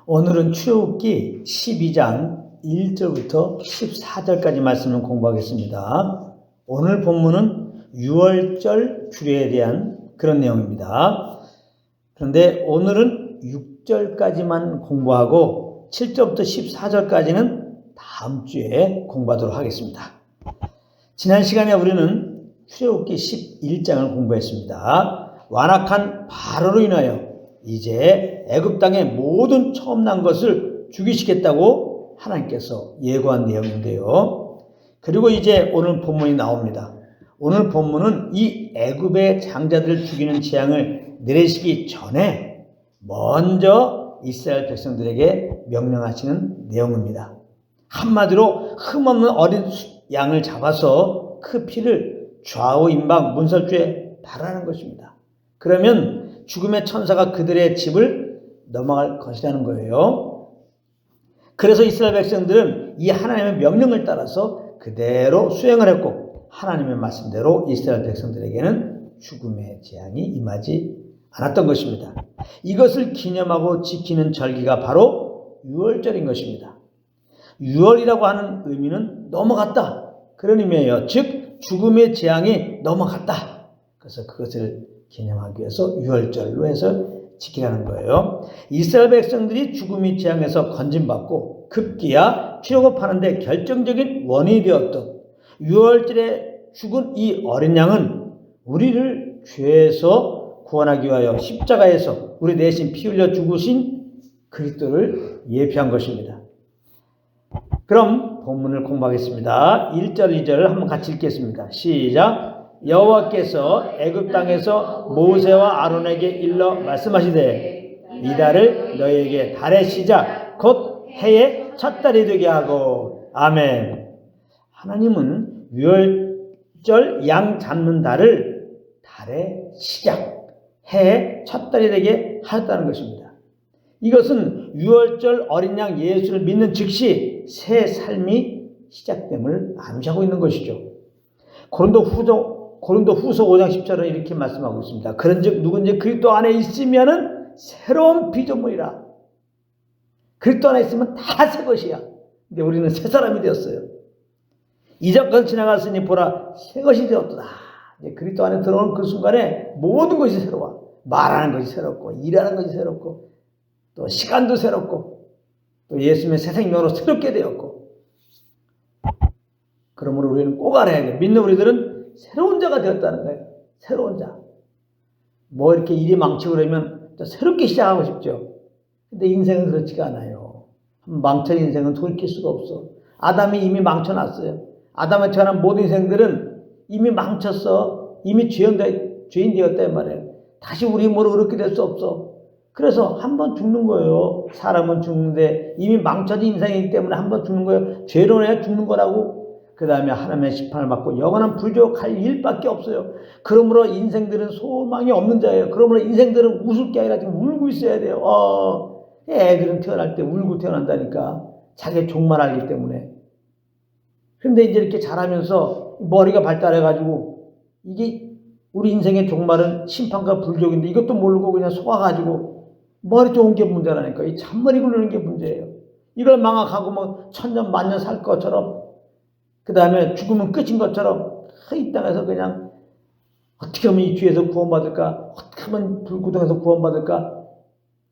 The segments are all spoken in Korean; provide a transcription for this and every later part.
오늘은 출애굽기 12장 1절부터 14절까지 말씀을 공부하겠습니다. 오늘 본문은 유월절 규례에 대한 그런 내용입니다. 그런데 오늘은 6절까지만 공부하고 7절부터 14절까지는 다음 주에 공부하도록 하겠습니다. 지난 시간에 우리는 출애굽기 11장을 공부했습니다. 완악한 바로로 인하여 이제 애굽 땅의 모든 처음 난 것을 죽이시겠다고 하나님께서 예고한 내용인데요. 그리고 이제 오늘 본문이 나옵니다. 오늘 본문은 이 애굽의 장자들을 죽이는 재앙을 내리시기 전에 먼저 이스라엘 백성들에게 명령하시는 내용입니다. 한마디로 흠없는 어린 양을 잡아서 그 피를 좌우 임방 문설주에 바르는 것입니다. 그러면 죽음의 천사가 그들의 집을 넘어갈 것이라는 거예요. 그래서 이스라엘 백성들은 이 하나님의 명령을 따라서 그대로 수행을 했고, 하나님의 말씀대로 이스라엘 백성들에게는 죽음의 재앙이 임하지 않았던 것입니다. 이것을 기념하고 지키는 절기가 바로 유월절인 것입니다. 유월이라고 하는 의미는 넘어갔다, 그런 의미예요. 즉 죽음의 재앙이 넘어갔다. 그래서 그것을 기념하기 위해서 유월절로 해서 지키라는 거예요. 이스라엘 백성들이 죽음의 재앙에서 건진받고 급기야 출애굽하는데 결정적인 원인이 되었던 유월절에 죽은 이 어린 양은 우리를 죄에서 구원하기 위하여 십자가에서 우리 대신 피 흘려 죽으신 그리스도를 예표한 것입니다. 그럼 본문을 공부하겠습니다. 1절 2절을 한번 같이 읽겠습니다. 시작. 여호와께서 애굽 땅에서 모세와 아론에게 일러 말씀하시되 이달을 너희에게 달의 시작 곧 해의 첫 달이 되게 하고. 아멘. 하나님은 유월절 양 잡는 달을 달의 시작, 해의 첫 달이 되게 하였다는 것입니다. 이것은 유월절 어린 양 예수를 믿는 즉시 새 삶이 시작됨을 암시하고 있는 것이죠. 고린도후서 5장 10절은 이렇게 말씀하고 있습니다. 그런즉 누군지 그리스도 안에 있으면은 새로운 피조물이라. 그리스도 안에 있으면 다 새 것이야. 근데 우리는 새 사람이 되었어요. 이전 것 지나갔으니 보라 새 것이 되었도다. 이제 그리스도 안에 들어오는 그 순간에 모든 것이 새로워. 말하는 것이 새롭고, 일하는 것이 새롭고, 또 시간도 새롭고, 또 예수님의 새 생명으로 새롭게 되었고. 그러므로 우리는 꼭 알아야 돼. 믿는 우리들은 새로운 자가 되었다는 거예요. 새로운 자. 뭐 이렇게 일이 망치고 그러면 또 새롭게 시작하고 싶죠. 근데 인생은 그렇지가 않아요. 망친 인생은 돌이킬 수가 없어. 아담이 이미 망쳐놨어요. 아담에 태어난 모든 인생들은 이미 망쳤어. 이미 죄인 되었단 말이에요. 다시 우리 힘으로 그렇게 될 수 없어. 그래서 한 번 죽는 거예요. 사람은 죽는데 이미 망쳐진 인생이기 때문에 한 번 죽는 거예요. 죄로 인해 죽는 거라고. 그 다음에 하나님의 심판을 받고 영원한 불지옥 갈 일밖에 없어요. 그러므로 인생들은 소망이 없는 자예요. 그러므로 인생들은 웃을 게 아니라 지금 울고 있어야 돼요. 애들은 태어날 때 울고 태어난다니까. 자기의 종말 알기 때문에. 그런데 이제 이렇게 자라면서 머리가 발달해가지고 이게 우리 인생의 종말은 심판과 불지옥인데 이것도 모르고 그냥 속아가지고 머리 좋은 게 문제라니까. 이 잔머리 굴르는 게 문제예요. 이걸 망각하고 뭐 천년 만년 살 것처럼, 그 다음에 죽으면 끝인 것처럼 이 땅에서 그냥 어떻게 하면 이 죄에서 구원받을까, 어떻게 하면 불구덩에서 구원받을까,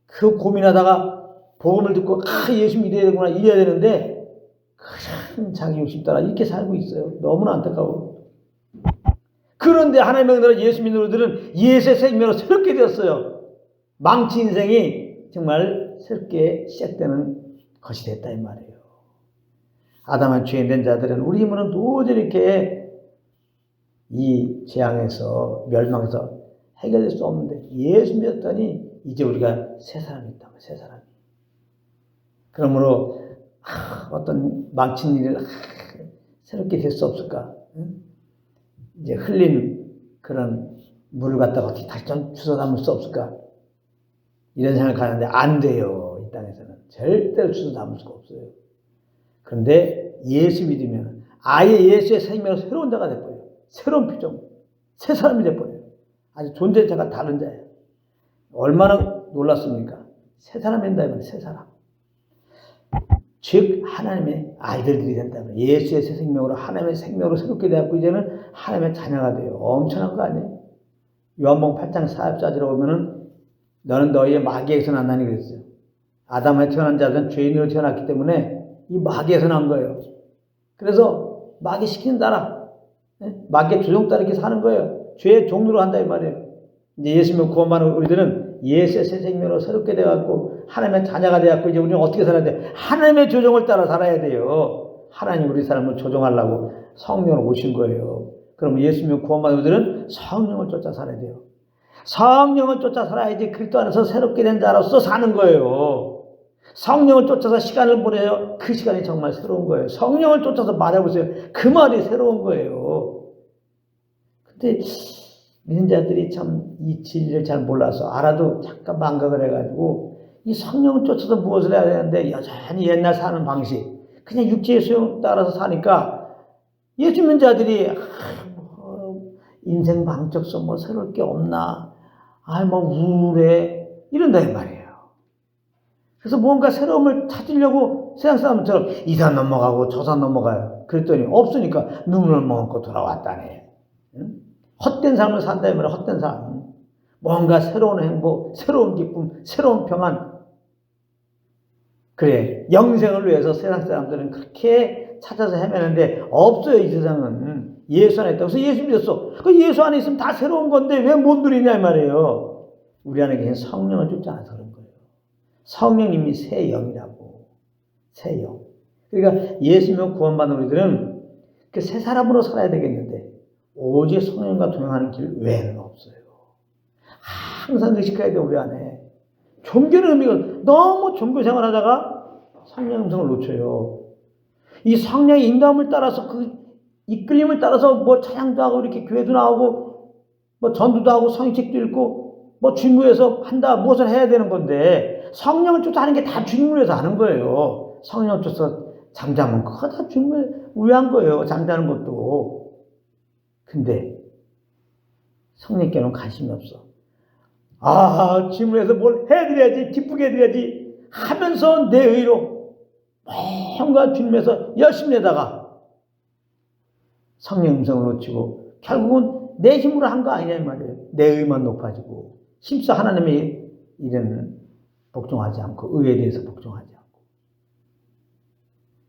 그 고민하다가 복음을 듣고 예수 믿어야 되구나 이래야 되는데 그냥 자기 욕심 따라 이렇게 살고 있어요. 너무나 안타까워. 그런데 하나님의 은혜로 예수 믿는 우리들은 예수의 생명으로 새롭게 되었어요. 망친 인생이 정말 새롭게 시작되는 것이 됐다 이 말이에요. 아담한 죄인된 자들은 우리 힘으로는 도저히 이렇게 이 재앙에서 멸망해서 해결될 수 없는데 예수 믿었더니 이제 우리가 새 사람이 있다. 새 사람이. 그러므로 어떤 망친 일을 새롭게 될 수 없을까? 이제 흘린 그런 물을 갖다가 어떻게 다시 좀 주워 담을 수 없을까? 이런 생각을 하는데 안 돼요. 이 땅에서는 절대로 주워 담을 수가 없어요. 그런데 예수 믿으면 아예 예수의 생명으로 새로운 자가 돼버려요. 새로운 피조물, 새 사람이 돼버려요. 아주 존재 자가 다른 자예요. 얼마나 놀랐습니까? 새 사람이 된다 이거는 새 사람. 즉 하나님의 아이들들이 된다면 예수의 새 생명으로 하나님의 생명으로 새롭게 되었고 이제는 하나님의 자녀가 돼요. 엄청난 거 아니에요? 요한복음 8장 44절에 보면은 너는 너희의 마귀에서 난다니 그랬어요. 아담에 태어난 자들은 죄인으로 태어났기 때문에 이 마귀에서 난 거예요. 그래서 마귀 시키는 따라 마귀의 조종 따라 이렇게 사는 거예요. 죄의 종로로 한다 이 말이에요. 이제 예수님을 구원받는 우리들은 예수의 새 생명으로 새롭게 되어갖고 하나님의 자녀가 되었고 이제 우리는 어떻게 살아야 돼요? 하나님의 조종을 따라 살아야 돼요. 하나님 우리 사람을 조종하려고 성령을 오신 거예요. 그럼 예수님을 구원받는 우리들은 성령을 쫓아 살아야 돼요. 성령을 쫓아 살아야지 그리스도 안에서 새롭게 된 자로서 사는 거예요. 성령을 쫓아서 시간을 보내요. 그 시간이 정말 새로운 거예요. 성령을 쫓아서 말해보세요. 그 말이 새로운 거예요. 근데 믿는 자들이 참 이 진리를 잘 몰라서 알아도 잠깐 망각을 해가지고 이 성령을 쫓아서 무엇을 해야 되는데 여전히 옛날 사는 방식 그냥 육체의 수용 따라서 사니까 예수 믿는 자들이 인생 방적서 뭐 새로울 게 없나 뭐 우울해 이런다 이 말이에요. 그래서 뭔가 새로움을 찾으려고 세상 사람처럼 이 산 넘어가고 저 산 넘어가요. 그랬더니 없으니까 눈물 먹고 돌아왔다네. 응? 헛된 삶을 산다 이 말이에요. 헛된 삶. 뭔가 새로운 행복, 새로운 기쁨, 새로운 평안. 그래 영생을 위해서 세상 사람들은 그렇게 찾아서 헤매는데 없어요. 이 세상은. 예수 안에 있다고. 그래서 예수 믿었어. 그 예수 안에 있으면 다 새로운 건데 왜 못 누리냐 이 말이에요. 우리 안에 계신 성령을 쫓지 않아서 그런 거예요. 성령님이 새 영이라고. 새 영. 그러니까 예수님을 구원받는 우리들은 그 새 사람으로 살아야 되겠는데 오직 성령과 동행하는 길 외에는 없어요. 항상 의식해야 돼 우리 안에. 종교는 의미가 너무 종교 생활하다가 성령 음성을 놓쳐요. 이 성령의 인도함을 따라서 그 이끌림을 따라서 뭐 찬양도 하고 이렇게 교회도 나오고 뭐 전도도 하고 성경책도 읽고 뭐 주님에서 한다 무엇을 해야 되는 건데 성령을 쫓아하는 게 다 주님을 위해서 하는 거예요. 성령을 쫓아서 잠자면 그거 다 주님을 위한 거예요. 잠자는 것도. 근데 성령께는 관심이 없어. 주님을 위해서 뭘 해드려야지 기쁘게 해드려야지 하면서 내 의로 뭔가 주님에서 열심히 하다가 성령 음성을 놓치고 결국은 내 힘으로 한 거 아니냐 이 말이에요. 내 의만 높아지고 힘써 하나님의 일에는 복종하지 않고 의에 대해서 복종하지 않고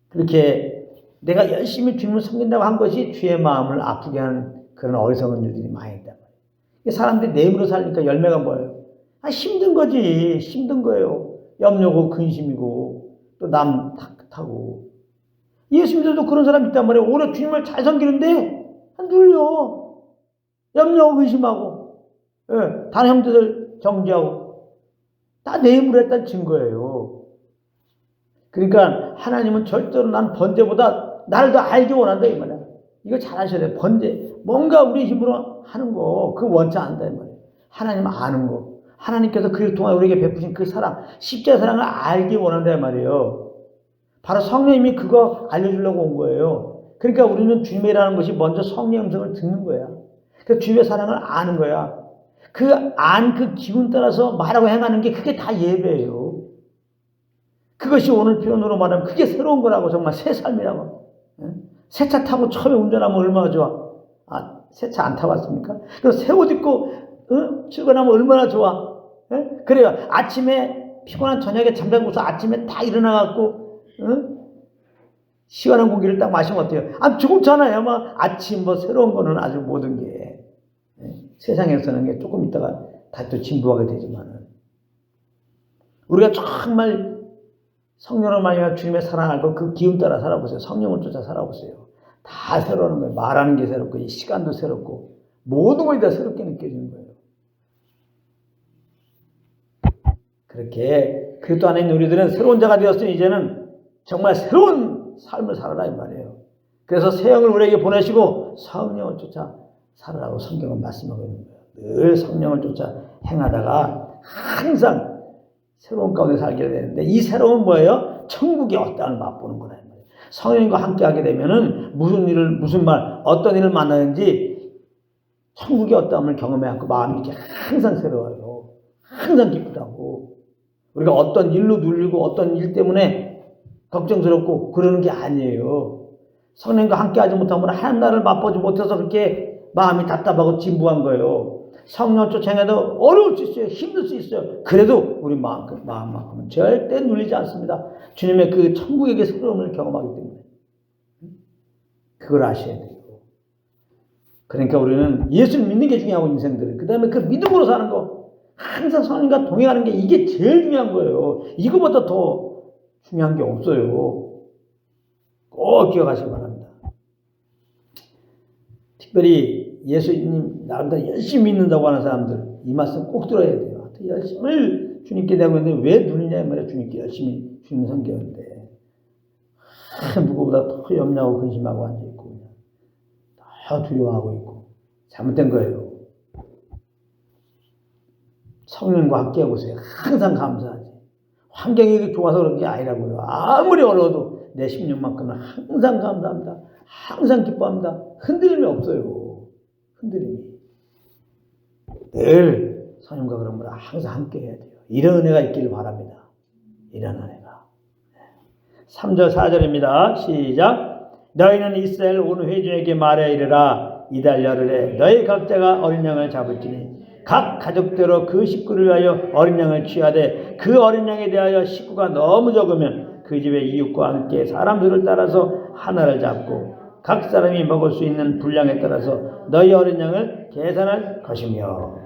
그렇게 내가 열심히 주님을 섬긴다고 한 것이 주의 마음을 아프게 하는 그런 어리석은 일들이 많이 있단 말이에요. 사람들이 내 힘으로 살니까 열매가 뭐예요? 힘든 거지. 힘든 거예요. 염려고 근심이고 또 남 탓하고. 예수 믿어도 그런 사람 있단 말이에요. 오히려 주님을 잘 섬기는데 눌려. 염려하고 근심하고 다른 형제들 정죄하고 다 내 힘으로 했다는 증거예요. 그러니까 하나님은 절대로 난 번제보다 나를 더 알기 원한다 이 말이야. 이거 잘 아셔야 돼요. 번제 뭔가 우리 힘으로 하는 거 그거 원치 않는다 이 말이에요. 하나님 아는 거 하나님께서 그를 통해 우리에게 베푸신 그 사랑 십자의 사랑을 알기 원한다 이 말이에요. 바로 성령님이 그거 알려주려고 온 거예요. 그러니까 우리는 주님의 일하는 것이 먼저 성령의 음성을 듣는 거야. 그 주님의 사랑을 아는 거야. 그 기분 따라서 말하고 행하는 게 그게 다 예배예요. 그것이 오늘 표현으로 말하면 그게 새로운 거라고 정말 새 삶이라고. 새 차 타고 처음에 운전하면 얼마나 좋아. 새 차 안 타봤습니까? 그래서 새 옷 입고 출근하면 얼마나 좋아. 그래요. 아침에 피곤한 저녁에 잠자고서 아침에 다 일어나갖고 시원한 공기를 딱 마시면 어때요? 좋잖아요. 아침 새로운 거는 아주 모든 게 세상에서는 게 조금 있다가 다시 또 진부하게 되지만은 우리가 정말 성령을 말미암아 주님의 사랑 알고 그 기운 따라 살아보세요. 성령을 쫓아 살아보세요. 다 새로운 거예요. 말하는 게 새롭고 이 시간도 새롭고 모든 것이 다 새롭게 느껴지는 거예요. 그렇게 그리스도 안에 있는 우리들은 새로운 자가 되었으니 이제는 정말 새로운 삶을 살아라 이 말이에요. 그래서 새 영을 우리에게 보내시고 성령을 쫓아 살아라고 성경은 말씀하고 있는 거예요. 늘 성령을 쫓아 행하다가 항상 새로운 가운데 살게 되는데 이 새로운 뭐예요? 천국의 어떠함을 맛보는 거라 이 말이에요. 성령과 함께 하게 되면은 어떤 일을 만나는지 천국의 어떠함을 경험해갖고 마음이 이렇게 항상 새로워요. 항상 기쁘다고. 우리가 어떤 일로 눌리고 어떤 일 때문에 걱정스럽고 그러는 게 아니에요. 성령과 함께하지 못하면 하나님 나라를 맛보지 못해서 그렇게 마음이 답답하고 진부한 거예요. 성령 쫓아내도 어려울 수 있어요. 힘들 수 있어요. 그래도 우리 마음만큼은 절대 눌리지 않습니다. 주님의 그 천국의 새로움을 경험하기 때문에. 그걸 아셔야 돼요. 그러니까 우리는 예수를 믿는 게 중요하고 인생들은. 그 다음에 그 믿음으로 사는 거. 항상 성령과 동행하는 게 이게 제일 중요한 거예요. 이거보다 더 중요한 게 없어요. 꼭 기억하시기 바랍니다. 특별히 예수님 나름대로 열심히 믿는다고 하는 사람들 이 말씀 꼭 들어야 돼요. 열심을 주님께 내고 있는데 왜 누리냐 말이야. 주님께 열심히 주님 섬기는데 누구보다 더 염려하고 근심하고 앉아있고 더 두려워하고 있고 잘못된 거예요. 성령과 함께 해보세요. 항상 감사하지. 환경이 좋아서 그런 게 아니라고요. 아무리 어려워도 내 심령만큼은 항상 감사합니다. 항상 기뻐합니다. 흔들림이 없어요. 흔들림이. 늘 성령과 그런 분과 항상 함께 해야 돼요. 이런 은혜가 있기를 바랍니다. 이런 은혜가. 3절 4절입니다. 시작. 너희는 이스라엘 온 회중에게 말해 이르라. 이달 열흘에 너희 각자가 어린 양을 잡을지니 각 가족대로 그 식구를 위하여 어린 양을 취하되 그 어린 양에 대하여 식구가 너무 적으면 그 집의 이웃과 함께 사람들을 따라서 하나를 잡고 각 사람이 먹을 수 있는 분량에 따라서 너희 어린 양을 계산할 것이며.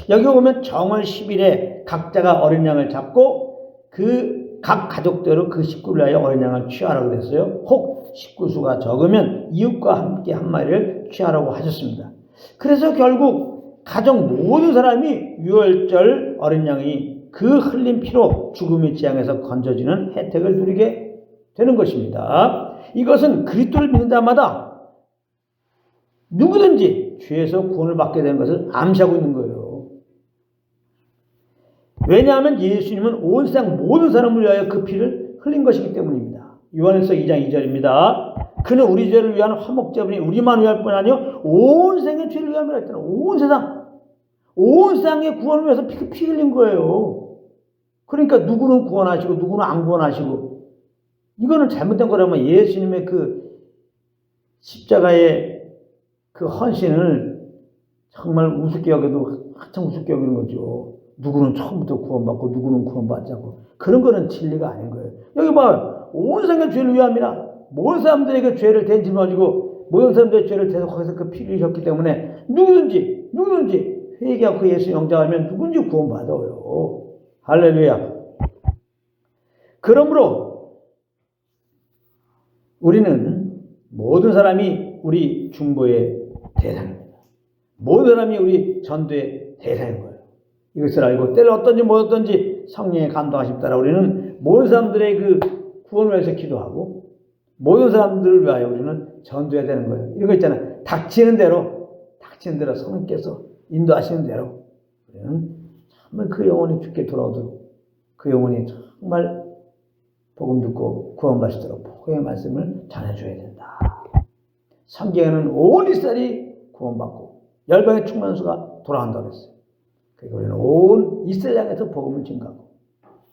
여기 보면 정월 10일에 각자가 어린 양을 잡고 그 각 가족대로 그 식구를 위하여 어린 양을 취하라고 그랬어요. 혹 식구 수가 적으면 이웃과 함께 한 마리를 취하라고 하셨습니다. 그래서 결국 가족 모든 사람이 유월절 어린 양이 그 흘린 피로 죽음의 재앙에서 건져지는 혜택을 누리게 되는 것입니다. 이것은 그리스도를 믿는 자마다 누구든지 죄에서 구원을 받게 되는 것을 암시하고 있는 거예요. 왜냐하면 예수님은 온 세상 모든 사람을 위하여 그 피를 흘린 것이기 때문입니다. 요한일서 2장 2절입니다. 그는 우리 죄를 위한 화목제물이 우리만 위할 뿐 아니요 온 세상의 죄를 위함이라 했잖아요. 온 세상의 구원을 위해서 피 흘린 거예요. 그러니까 누구는 구원하시고 누구는 안 구원하시고 이거는 잘못된 거라면 예수님의 그 십자가의 그 헌신을 정말 우습게 여겨도 한참 우습게 여기는 거죠. 누구는 처음부터 구원받고 누구는 구원받지 않고 그런 거는 진리가 아닌 거예요. 여기 봐요. 온 세상의 죄를 위함이라 모든 사람들에게 죄를 대짐하시고 모든 사람들의 죄를 대속하셔서 그 피를 흘리셨기 때문에 누구든지 회개하고 예수 영접하면 누군지 구원받아요. 할렐루야. 그러므로 우리는 모든 사람이 우리 중보의 대상입니다. 모든 사람이 우리 전도의 대상인 거예요. 이것을 알고 때를 어떤지 뭐 어떤지 성령의 감동하심 따라 우리는 모든 사람들의 그 구원을 위해서 기도하고 모든 사람들을 위하여 우리는 전도해야 되는 거예요. 이런 거 있잖아요. 닥치는 대로 성령께서 인도하시는 대로 우리는 정말 그 영혼이 죽게 돌아오도록 그 영혼이 정말 복음 듣고 구원받으시도록 복음의 말씀을 전해줘야 된다. 성경에는 온 이스라엘이 구원받고 열방의 충만한 수가 돌아간다고 했어요. 그리고 우리는 온 이스라엘 향해서 복음을 증가하고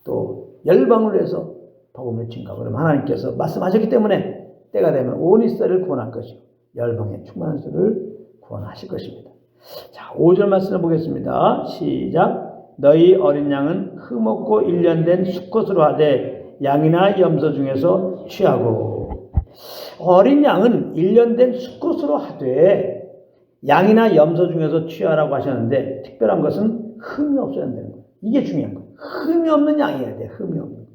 또 열방을 위해서 복음을 증가하고 그럼 하나님께서 말씀하셨기 때문에 때가 되면 온 이스라엘을 구원할 것이고 열방의 충만한 수를 구원하실 것입니다. 자, 5절 말씀을 보겠습니다. 시작. 너희 어린 양은 흠없고 1년 된 수컷으로 하되 양이나 염소 중에서 취하고. 어린 양은 1년 된 수컷으로 하되 양이나 염소 중에서 취하라고 하셨는데 특별한 것은 흠이 없어야 된다는 거예요. 이게 중요한 거예요. 흠이 없는 양이어야 돼요. 흠이 없는 거예요.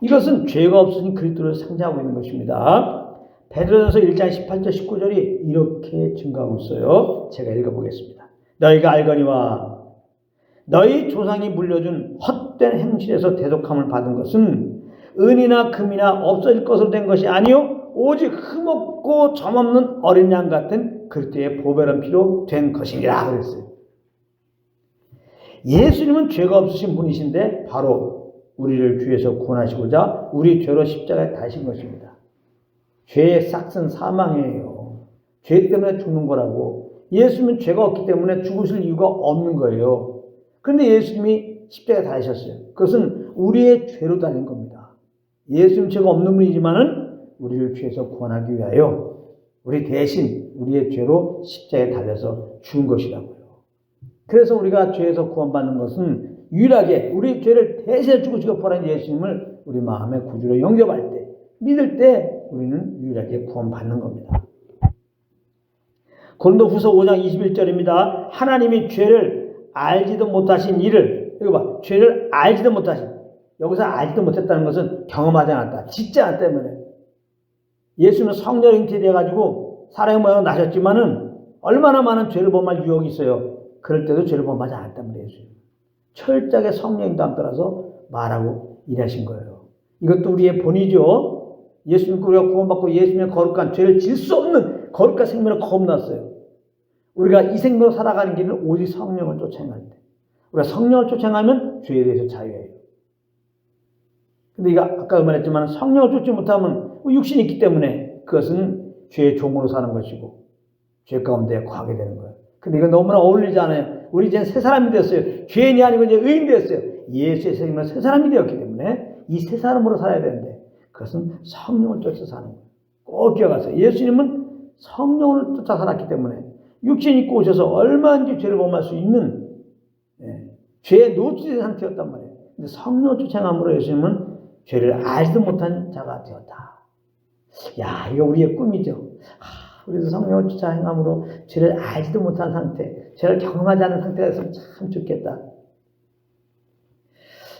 이것은 죄가 없으신 그리스도를 상징하고 있는 것입니다. 베드로전서 1장 18절 19절이 이렇게 증가하고 있어요. 제가 읽어보겠습니다. 너희가 알거니와 너희 조상이 물려준 헛된 행실에서 대속함을 받은 것은 은이나 금이나 없어질 것으로 된 것이 아니요 오직 흠없고 점없는 어린 양 같은 그리스도의 보배로운 피로 된 것이니라 그랬어요. 예수님은 죄가 없으신 분이신데 바로 우리를 죄에서 구원하시고자 우리 죄로 십자가에 달신 것입니다. 죄의 삭은 사망이에요. 죄 때문에 죽는 거라고. 예수님은 죄가 없기 때문에 죽으실 이유가 없는 거예요. 그런데 예수님이 십자가에 달으셨어요. 그것은 우리의 죄로 달린 겁니다. 예수님 죄가 없는 분이지만은 우리를 죄에서 구원하기 위하여 우리 대신 우리의 죄로 십자가에 달려서 죽은 것이라고요. 그래서 우리가 죄에서 구원받는 것은 유일하게 우리 죄를 대신해 죽으시고 구원한 예수님을 우리 마음의 구주로 영접할 때, 믿을 때 우리는 유일하게 구원받는 겁니다. 고린도후서 5장 21절입니다. 하나님이 죄를 알지도 못하신 이를, 이거 봐, 죄를 알지도 못하신, 여기서 알지도 못했다는 것은 경험하지 않았다, 짓지 않았다 때문에. 예수는 성령 잉태되어가지고 사람의 모양으로 나셨지만은 얼마나 많은 죄를 범할 유혹이 있어요. 그럴 때도 죄를 범하지 않았단 말이에요. 철저하게 성령의 인도함 따라서 말하고 일하신 거예요. 이것도 우리의 본이죠. 예수님 우리가 구원받고 예수님의 거룩한 죄를 질 수 없는 거룩한 생명을 거듭났어요. 우리가 이 생명으로 살아가는 길은 오직 성령을 쫓아행할 때, 우리가 성령을 쫓아행하면 죄에 대해서 자유해요. 근데 이거 아까 말했지만 성령을 쫓지 못하면 육신이 있기 때문에 그것은 죄의 종으로 사는 것이고 죄 가운데 거하게 되는 거예요. 근데 이거 너무나 어울리지 않아요. 우리 이제 새 사람이 됐어요. 죄인이 아니고 이제 의인 됐어요. 예수의 생명으로 새 사람이 되었기 때문에 이 새 사람으로 살아야 되는데 그것은 성령을 쫓아 사는 거예요. 꼭 기억하세요. 예수님은 성령을 쫓아 살았기 때문에 육신 입고 오셔서 얼마든지 죄를 범할 수 있는 죄에 노출된 상태였단 말이에요. 근데 성령을 쫓아함으로 예수님은 죄를 알지도 못한 자가 되었다. 야, 이거 우리의 꿈이죠. 우리도 성령을 쫓아 행함으로 죄를 알지도 못한 상태, 죄를 경험하지 않은 상태가 있으면 참 좋겠다.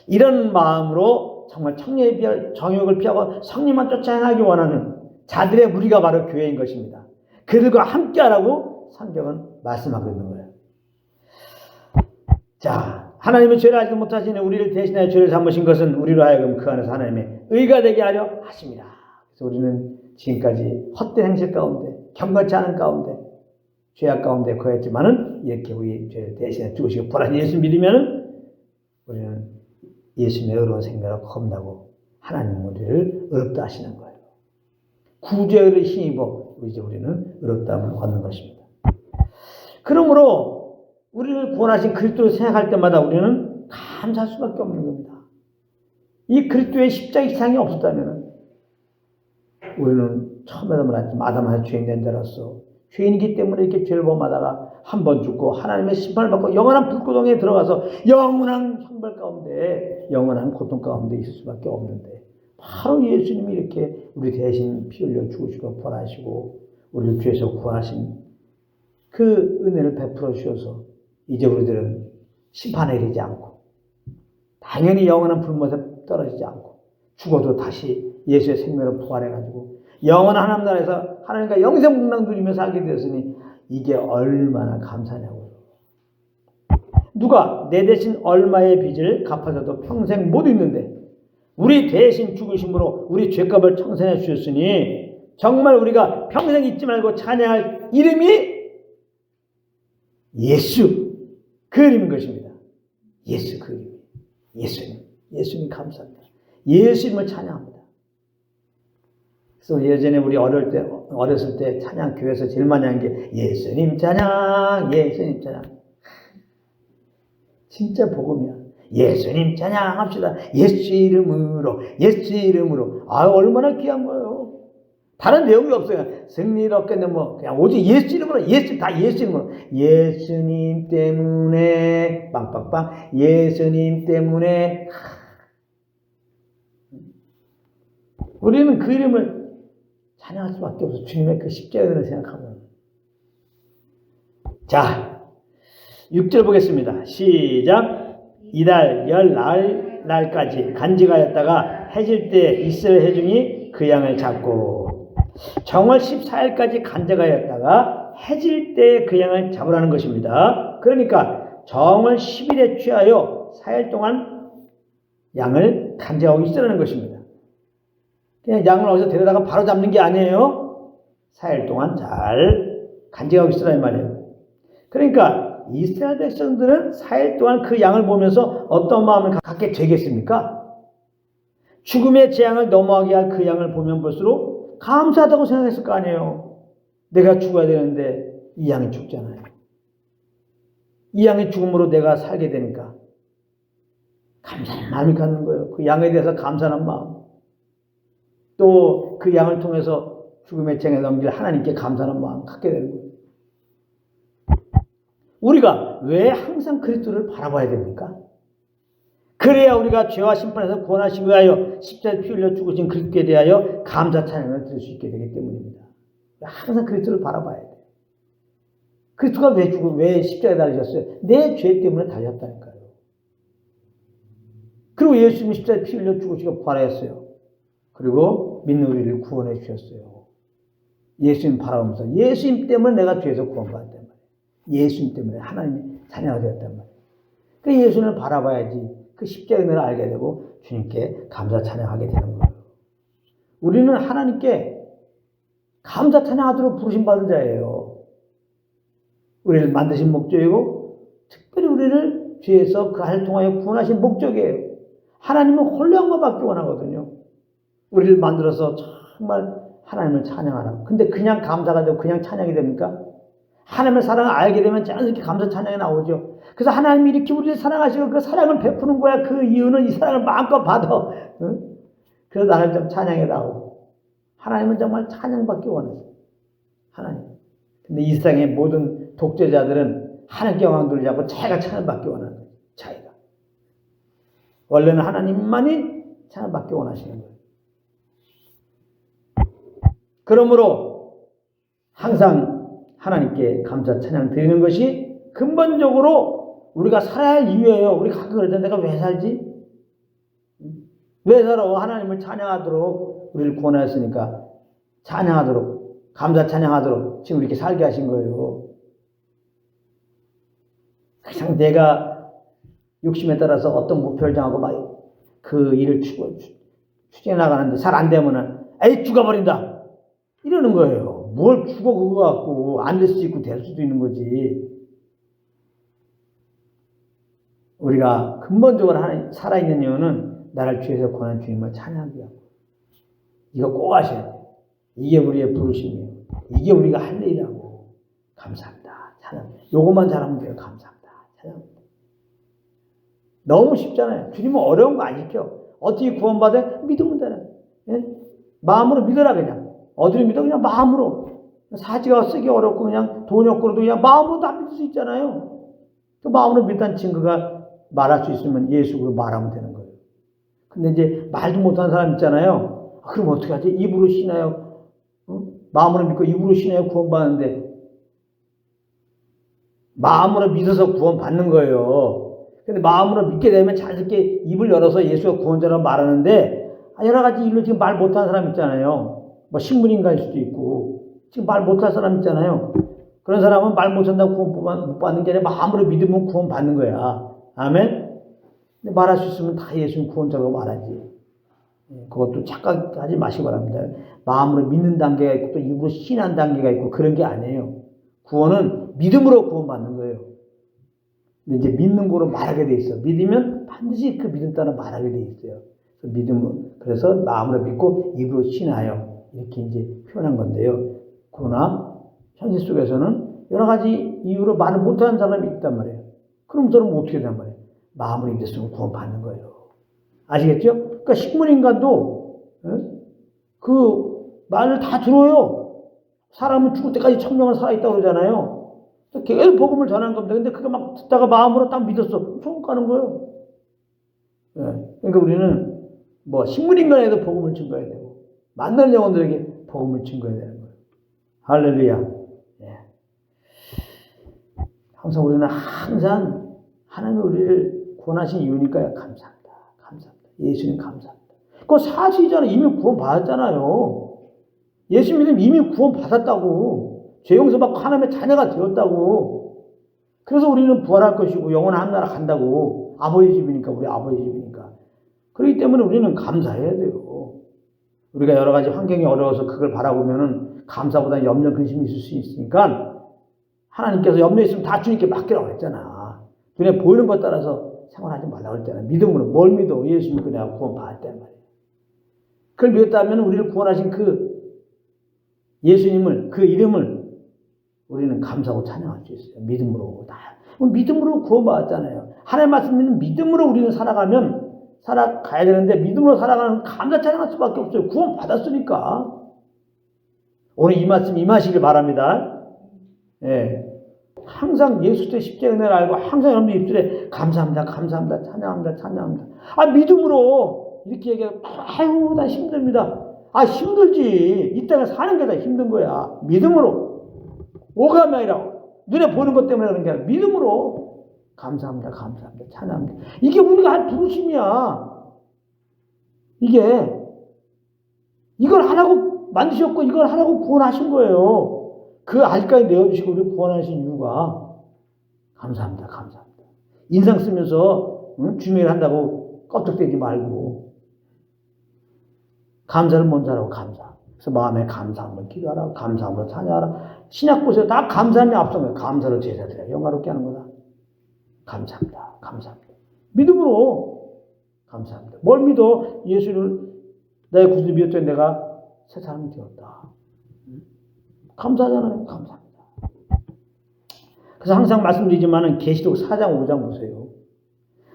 이런 마음으로 정말 청년의 정욕을 피하고 성령만 쫓아 행하기 원하는 자들의 무리가 바로 교회인 것입니다. 그들과 함께하라고 성경은 말씀하고 있는 거예요. 자, 하나님의 죄를 알지 못하시는 우리를 대신하여 죄를 삼으신 것은 우리로 하여금 그 안에서 하나님의 의가 되게 하려 하십니다. 그래서 우리는 지금까지 헛된 행실 가운데, 경건치 않은 가운데, 죄악 가운데 거했지만은 이렇게 우리 죄를 대신해 죽으시고 부활하신 예수 믿으면은 우리는 예수님의 의로운 생명을 겁나고 하나님 우리를 의롭다 하시는 거예요. 구주의 의를 힘입어 이제 우리는 의롭다함을 얻는 것입니다. 그러므로 우리를 구원하신 그리스도를 생각할 때마다 우리는 감사할 수밖에 없는 겁니다. 이 그리스도의 십자가 희생이 없었다면 우리는 처음에도 말했지만 아담한테 죄인된 자로서 죄인이기 때문에 이렇게 죄를 범하다가 한 번 죽고 하나님의 심판을 받고 영원한 불구덩이에 들어가서 영원한 형벌 가운데 영원한 고통 가운데 있을 수밖에 없는데 바로 예수님이 이렇게 우리 대신 피 흘려 죽으시고 부활하시고 우리를 죄에서 구원하신 그 은혜를 베풀어 주셔서 이제 우리들은 심판에 이르지 않고 당연히 영원한 불못에 떨어지지 않고 죽어도 다시 예수의 생명으로 부활해가지고 영원한 하나님 나라에서 하나님과 영생 풍랑 누리며 살게 되었으니 이게 얼마나 감사냐고요. 누가 내 대신 얼마의 빚을 갚아줘도 평생 못 잊는데 우리 대신 죽으심으로 우리 죄값을 청산해 주셨으니 정말 우리가 평생 잊지 말고 찬양할 이름이 예수 그 이름인 것입니다. 예수 그 이름. 예수님 감사합니다. 예수님을 찬양합니다. 그래서 예전에 우리 어렸을 때 찬양 교회에서 제일 많이 한 게 예수님 찬양, 예수님 찬양. 진짜 복음이야. 예수님 찬양합시다. 예수 이름으로, 예수 이름으로. 아, 얼마나 귀한 거예요. 다른 내용이 없어요. 승리를 얻겠네, 그냥 오직 예수 이름으로, 다 예수 이름으로. 예수님 때문에, 빵빵빵. 예수님 때문에. 우리는 그 이름을 찬양할 수밖에 없어. 주님의 그 십자가를 생각하면. 자, 6절 보겠습니다. 시작. 이달 열 날까지 간직하였다가 해질 때 이스라엘 회중이 그 양을 잡고 정월 14일까지 간직하였다가 해질 때 그 양을 잡으라는 것입니다. 그러니까 정월 10일에 취하여 4일 동안 양을 간직하고 있으라는 것입니다. 그냥 양을 어디서 데려다가 바로 잡는 게 아니에요. 4일 동안 잘 간직하고 있으라 이 말이에요. 그러니까 이스라엘 백성들은 4일 동안 그 양을 보면서 어떤 마음을 갖게 되겠습니까? 죽음의 재앙을 넘어가게 할 그 양을 보면 볼수록 감사하다고 생각했을 거 아니에요. 내가 죽어야 되는데 이 양이 죽잖아요. 이 양이 죽음으로 내가 살게 되니까 감사한 마음이 갖는 거예요. 그 양에 대해서 감사한 마음. 또 그 양을 통해서 죽음의 쟁에 넘길 하나님께 감사하는 마음 갖게 되는 거예요. 우리가 왜 항상 그리스도를 바라봐야 됩니까? 그래야 우리가 죄와 심판에서 구원하시기 위하여 십자가에 피 흘려 죽으신 그리스도에 대하여 감사 찬양을 드릴 수 있게 되기 때문입니다. 항상 그리스도를 바라봐야 돼요. 그리스도가 왜 십자가에 달리셨어요? 내 죄 때문에 달렸다니까요. 그리고 예수님이 십자가에 피 흘려 죽으시고 부활하셨어요. 그리고 믿는 우리를 구원해 주셨어요. 예수님 바라보면서 예수님 때문에 내가 죄에서 구원받았단 말이에요. 예수님 때문에 하나님이 자녀가 되었단 말이에요. 그 예수님을 바라봐야지 그 십자가의 은혜를 알게 되고 주님께 감사 찬양하게 되는 거예요. 우리는 하나님께 감사 찬양하도록 부르심받은 자예요. 우리를 만드신 목적이고 특별히 우리를 죄에서 그 안을 통하여 구원하신 목적이에요. 하나님은 홀려한 것밖에 원하거든요. 우리를 만들어서 정말 하나님을 찬양하라. 근데 그냥 감사가 되고 그냥 찬양이 됩니까? 하나님의 사랑을 알게 되면 자연스럽게 감사 찬양이 나오죠. 그래서 하나님이 이렇게 우리를 사랑하시고 그 사랑을 베푸는 거야. 그 이유는 이 사랑을 마음껏 받아. 응? 그래서 나를 좀 찬양해다오. 하나님은 정말 찬양받기 원하세요. 하나님. 근데 이 세상의 모든 독재자들은 하나님께 왕도를 잡고 자기가 찬양받기 원하는 거예요. 자기가. 원래는 하나님만이 찬양받기 원하시는 거예요. 그러므로 항상 하나님께 감사 찬양 드리는 것이 근본적으로 우리가 살아야 할 이유예요. 우리 가끔 그러잖아요. 내가 왜 살지? 왜 살아? 하나님을 찬양하도록 우리를 구원하였으니까 찬양하도록 감사 찬양하도록 지금 이렇게 살게 하신 거예요. 그냥 내가 욕심에 따라서 어떤 목표를 정하고 막 그 일을 추진해 나가는데 잘 안 되면은 에이 죽어버린다 이러는 거예요. 뭘 죽어 그거 갖고 안 될 수도 있고 될 수도 있는 거지. 우리가 근본적으로 살아있는 이유는 나를 죄에서 구원한 주님을 찬양하기 위하고. 이거 꼭 아셔야 돼요. 이게 우리의 부르심이에요. 이게 우리가 할 일이라고. 감사합니다. 찬양. 요것만 잘하면 돼요. 감사합니다. 찬양합니다. 너무 쉽잖아요. 주님은 어려운 거 안 시켜. 어떻게 구원받아요? 믿으면 되나. 예? 마음으로 믿어라 그냥. 어디로 믿어? 그냥 마음으로. 사지가 쓰기 어렵고 그냥 돈이 없고도 그냥 마음으로 다 믿을 수 있잖아요. 그 마음으로 믿다는 증거가 말할 수 있으면 예수로 말하면 되는 거예요. 근데 이제 말도 못하는 사람 있잖아요. 그럼 어떻게 하지? 입으로 신하여 마음으로 믿고 입으로 신하여 구원받는데 마음으로 믿어서 구원받는 거예요. 근데 마음으로 믿게 되면 자연스럽게 입을 열어서 예수가 구원자라고 말하는데 여러 가지 일로 지금 말 못하는 사람 있잖아요. 뭐 식물인간일 수도 있고 지금 말 못할 사람 있잖아요. 그런 사람은 말 못한다고 구원 못 받는 게 아니라 마음으로 믿으면 구원 받는 거야. 아멘? 근데 말할 수 있으면 다 예수는 구원자라고 말하지. 그것도 착각하지 마시기 바랍니다. 마음으로 믿는 단계가 있고 또 입으로 신한 단계가 있고 그런 게 아니에요. 구원은 믿음으로 구원받는 거예요. 근데 이제 믿는 거로 말하게 돼 있어. 믿으면 반드시 그 믿음 따라 말하게 돼 있어요. 그래서 마음으로 믿고 입으로 신하여 이렇게 이제 표현한 건데요. 그러나 현실 속에서는 여러 가지 이유로 말을 못하는 사람이 있단 말이에요. 그럼 저는 어떻게 되단 말이에요? 마음으로 믿었으면 구원받는 거예요. 아시겠죠? 그러니까 식물인간도 그 말을 다 들어요. 사람은 죽을 때까지 천명은 살아있다고 그러잖아요. 계속 복음을 전하는 겁니다. 근데 그게 막 듣다가 마음으로 딱 믿었어. 천국 가는 거예요. 그러니까 우리는 뭐 식물인간에도 복음을 증거해야 되고 만날 영혼들에게 복음을 증거해야 되는 거예요. 할렐루야. 항상 우리는 항상 하나님이 우리를 구원하신 이유니까요. 감사합니다. 감사합니다. 예수님 감사합니다. 그거 사실이잖아요. 이미 구원 받았잖아요. 예수 믿으면 이미 구원 받았다고. 죄 용서받고 하나님의 자녀가 되었다고. 그래서 우리는 부활할 것이고 영원한 하늘나라 간다고. 아버지 집이니까 우리 아버지 집이니까. 그렇기 때문에 우리는 감사해야 돼요. 우리가 여러 가지 환경이 어려워서 그걸 바라보면은 감사보다 염려 근심이 있을 수 있으니까 하나님께서 염려 있으면 다 주님께 맡기라고 했잖아. 눈에 보이는 것 따라서 생활하지 말라고 했잖아. 믿음으로 뭘 믿어? 예수 믿고 내가 구원 받았단 말이야. 그걸 믿었다면 우리를 구원하신 그 예수님을 그 이름을 우리는 감사하고 찬양할 수 있어요. 믿음으로 다. 믿음으로 구원받았잖아요. 하나님 말씀 믿는 믿음으로 우리는 살아가면 살아가야 되는데 믿음으로 살아가는 감사 찬양할 수밖에 없어요. 구원 받았으니까. 오늘 이 말씀 임하시길 바랍니다. 예. 항상 예수의 십자가 은혜를 알고 항상 여러분들 입술에 감사합니다, 감사합니다, 찬양합니다, 찬양합니다. 미움으로 이렇게 얘기하면 아유 나 힘듭니다. 힘들지. 이 땅에 사는 게 다 힘든 거야. 믿음으로. 오감이 아니라 눈에 보는 것 때문에 그런 게 아니라 믿음으로 감사합니다, 감사합니다, 찬양합니다. 이게 우리가 할 부르심이야. 이걸 하라고 만드셨고 이걸 하라고 구원하신 거예요. 그 아직까지 내어주시고 우리 구원하신 이유가 감사합니다, 감사합니다. 인상 쓰면서 주명을 한다고 껍적대지 말고 감사를 먼저 하라고 감사. 그래서 마음에 감사함을 기도하라, 감사함을 찬양하라. 신약 보세요. 다 감사함이 앞선 거예요. 감사로 제사드려 영화롭게 하는 거다. 감사합니다, 감사합니다. 믿음으로 감사합니다. 뭘 믿어? 예수를 나의 구주를 믿었더니 내가 새 사람이 되었다. 감사하잖아요. 감사합니다. 그래서 항상 말씀드리지만은 계시록 4장 5장 보세요.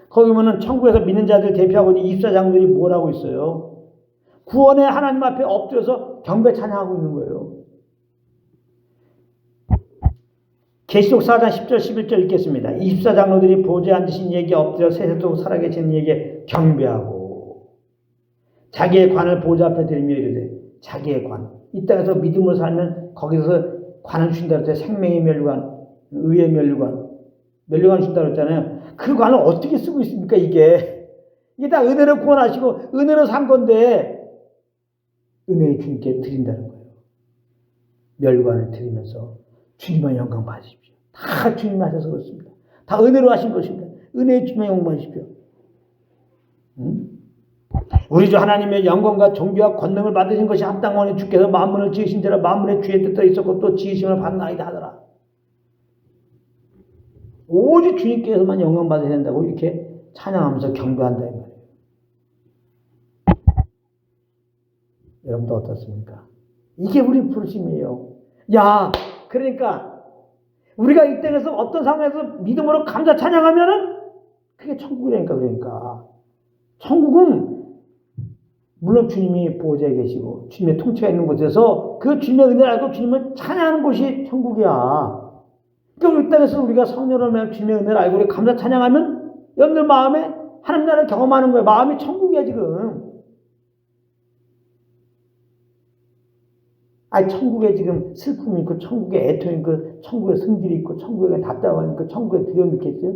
거기 보면은 천국에서 믿는 자들 대표하고 있는 24장들이 뭘 하고 있어요? 구원의 하나님 앞에 엎드려서 경배 찬양하고 있는 거예요. 계시록 4장 10절 11절 읽겠습니다. 24장로들이 보좌에 앉으신 이에게 엎드려 세세토록 살아계신 이에게 경배하고 자기의 관을 보좌 앞에 들이며 이르되 자기의 관. 이 땅에서 믿음으로 살면 거기서 관을 주신다 그랬잖아요. 생명의 면류관, 의의 면류관, 면류관 준다 그랬잖아요. 그 관을 어떻게 쓰고 있습니까? 이게 다 은혜로 구원하시고 은혜로 산 건데 은혜의 주님께 드린다는 거예요. 면류관을 드리면서 주님의 영광 받으십시오. 다 주님이 하셔서 그렇습니다. 다 은혜로 하신 것입니다. 은혜의 주님의 영광 받으십시오. 우리 주 하나님의 영광과 존귀와 권능을 받으신 것이 합당하니 주께서 만물을 지으신 자라 만물의 주의 뜻도 있었고 또 지으심을 받나이다 하더라. 오직 주님께서만 영광 받으셔야 된다고 이렇게 찬양하면서 경배한다 이 말이에요. 여러분도 어떻습니까? 이게 우리 부르심이에요. 그러니까 우리가 이 땅에서 어떤 상황에서 믿음으로 감사 찬양하면은 그게 천국이라니까. 그러니까 천국은 물론 주님이 보호자에 계시고 주님의 통치가 있는 곳에서 그 주님의 은혜를 알고 주님을 찬양하는 곳이 천국이야. 그러니까 이 땅에서 우리가 성령을 주님의 은혜를 알고 우리 감사 찬양하면 여러분들 마음에 하나님 나라를 경험하는 거예요. 마음이 천국이야 지금. 천국에 지금 슬픔이 있고 천국에 애통이 있고 천국에 승질이 있고 천국에 답답함이 있고 천국에 두려움이 있겠어요?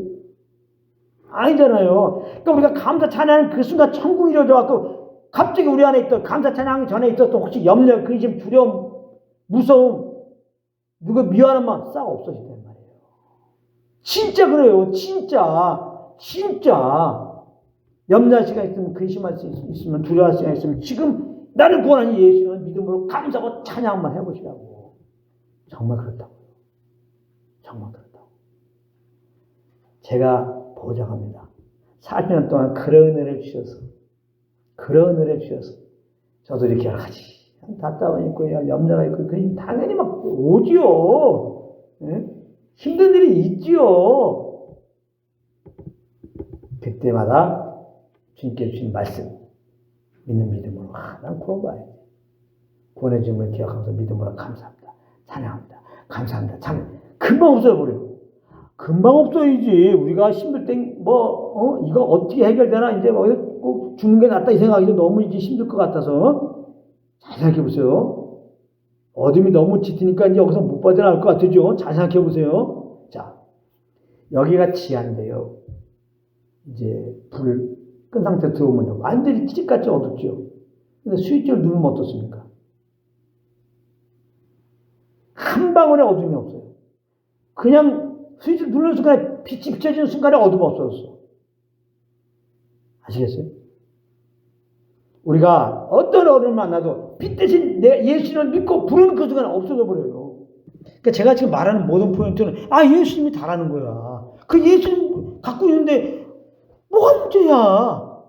아니잖아요. 그러니까 우리가 감사 찬양하는 그 순간 천국이 이루어져갖고 갑자기 우리 안에 있던 감사 찬양하기 전에 있었던 혹시 염려, 근심, 두려움, 무서움, 누구 미워하는 마음 싹 없어진단 말이에요. 진짜 그래요. 진짜 염려할 시간 있으면 근심할 수 있으면 두려워할 시간 있으면 지금 나를 구원하신 예수는 믿음으로 감사하고 찬양만 해보시라고. 정말 그렇다고요. 정말 그렇다고. 제가 보장합니다. 40년 동안 그런 은혜를 주셔서 저도 이렇게 여러 가지 답답함이 있고 염려가 있고 당연히 막 오지요. 네? 힘든 일이 있지요. 그때마다 주님께 주신 말씀 믿는 믿음으로 난 구원받아야지. 구원의 주님을 기억하면서 믿음으로 감사합니다. 찬양합니다. 감사합니다. 찬양. 금방 없어버려요. 금방 없어야지. 우리가 힘들 땐 이거 어떻게 해결되나 이제 꼭 죽는 게 낫다 이 생각이 너무 이제 힘들 것 같아서 잘 생각해 보세요. 어둠이 너무 짙으니까 이제 여기서 못 빠져나올 것 같죠. 잘 생각해 보세요. 자, 여기가 지하인데요. 이제 불 끈 상태로 들어오면요. 완전히 찌릿같이 어둡죠. 근데 스위치를 누르면 어떻습니까? 한 방울의 어둠이 없어요. 그냥 스위치를 누르는 순간에 빛이 비춰지는 순간에 어둠이 없어졌어. 아시겠어요? 우리가 어떤 어둠을 만나도 빛 대신 내 예수님을 믿고 부르는 그 순간에 없어져 버려요. 그러니까 제가 지금 말하는 모든 포인트는 예수님이 다라는 거야. 그 예수님 갖고 있는데 뭐가 문제야?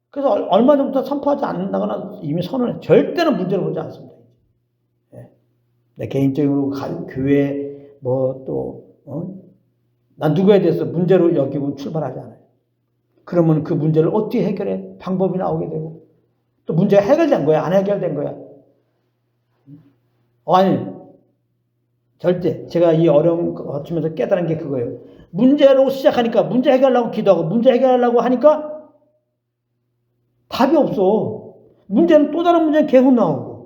그래서 얼마 전부터 선포하지 않는다거나 이미 선언해. 절대로 문제를 보지 않습니다. 내 개인적으로 교회 난 누구에 대해서 문제로 여기고 출발하지 않아요. 그러면 그 문제를 어떻게 해결해? 방법이 나오게 되고 또 문제가 해결된 거야? 안 해결된 거야? 아니 절대 제가 이 어려움 거치면서 깨달은 게 그거예요. 문제로 시작하니까 문제 해결하려고 기도하고 문제 해결하려고 하니까 답이 없어. 문제는 또 다른 문제는 계속 나오고.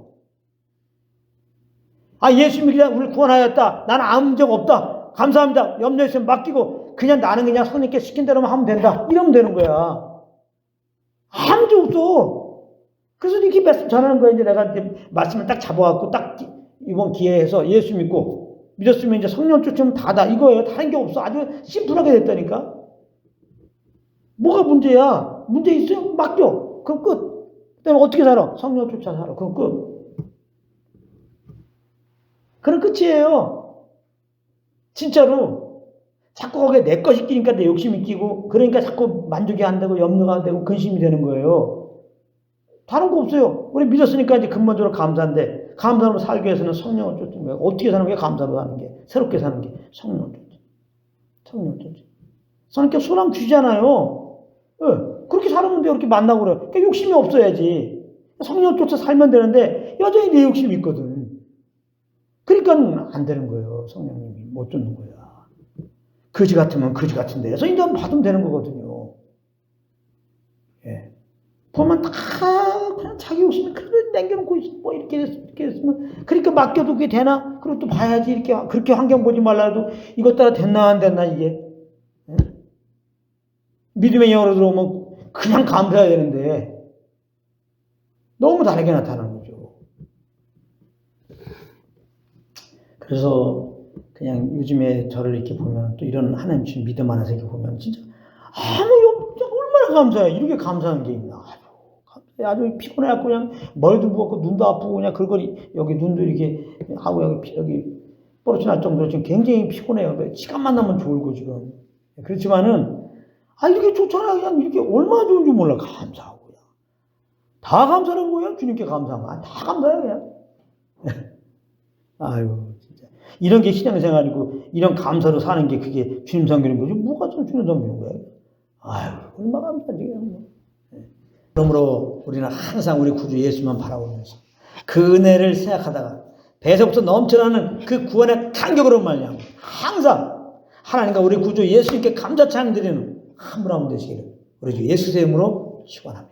예수님이 그냥 우리를 구원하였다. 나는 아무 문제가 없다. 감사합니다. 염려에 있으면 맡기고 나는 그냥 성령께 시킨 대로만 하면 된다. 이러면 되는 거야. 아무 문제 없어. 그래서 이렇게 말씀 전하는 거야. 이제 내가 이제 말씀을 딱 잡아갖고 딱 이번 기회에서 예수 믿었으면 이제 성령 쫓으면 다다. 이거예요. 다른 게 없어. 아주 심플하게 됐다니까. 뭐가 문제야? 문제 있어요? 맡겨. 그럼 끝. 그 다음에 어떻게 살아? 성령 쫓아 살아. 그럼 끝. 그럼 끝이에요. 진짜로. 자꾸 거기에 내 것이 끼니까 내 욕심이 끼고, 그러니까 자꾸 만족이 안 되고, 염려가 되고, 근심이 되는 거예요. 다른 거 없어요. 우리 믿었으니까 이제 근본적으로 감사인데, 감사로 살기 위해서는 성령을 쫓는 거예요. 어떻게 사는 게 감사로 사는 게, 새롭게 사는 게 성령을 쫓지. 성령을 쫓지. 성령께 소랑 주잖아요. 네. 그렇게 살면 돼. 그렇게 만나고 그래요. 그러니까 욕심이 없어야지. 성령 쫓아 살면 되는데 여전히 내 욕심이 있거든. 그러니까 안 되는 거예요. 성령님이 못 쫓는 거야. 거지 같으면 거지 같은 데서 이제 받으면 되는 거거든요. 예. 보면 다 그냥 자기 욕심이 그걸 땡겨놓고 있어. 뭐 이렇게 했으면 그러니까 맡겨도 그게 되나? 그리고 또 봐야지. 이렇게 그렇게 환경 보지 말라도 이것 따라 됐나 안 됐나 이게. 예? 믿음의 영으로 들어오면 그냥 감사해야 되는데 너무 다르게 나타나는 거죠. 그래서 그냥 요즘에 저를 이렇게 보면 또 이런 하나님 주신 믿음 안에서 이렇게 보면 진짜 얼마나 감사해. 이렇게 감사한 게 있나. 아주 피곤해갖고 그냥 머리도 무겁고 눈도 아프고 그냥 글거리 여기 눈도 이렇게 하고 여기 뽀로치 날 정도로 지금 굉장히 피곤해요. 시간만 나면 졸고 지금. 그렇지만은 이렇게 좋잖아. 그냥 이렇게 얼마나 좋은 줄 몰라. 감사하고 그냥. 다 감사하는 거예요. 주님께 감사하면. 다 감사해요 그냥. 아유 진짜. 이런 게 신앙생활이고 이런 감사로 사는 게 그게 주님 섬기는 거지. 뭐가 좀 주님 섬기는 거야. 아유 얼마나 감사하지 그냥. 그러므로 우리는 항상 우리 구주 예수만 바라보면서 그 은혜를 생각하다가 배에서부터 넘쳐나는 그 구원의 감격으로 말미암아 항상 하나님과 우리 구주 예수님께 감사 찬양 드리는 한 분 한 분 되시기를 우리 주 예수의 이름으로 축원합니다.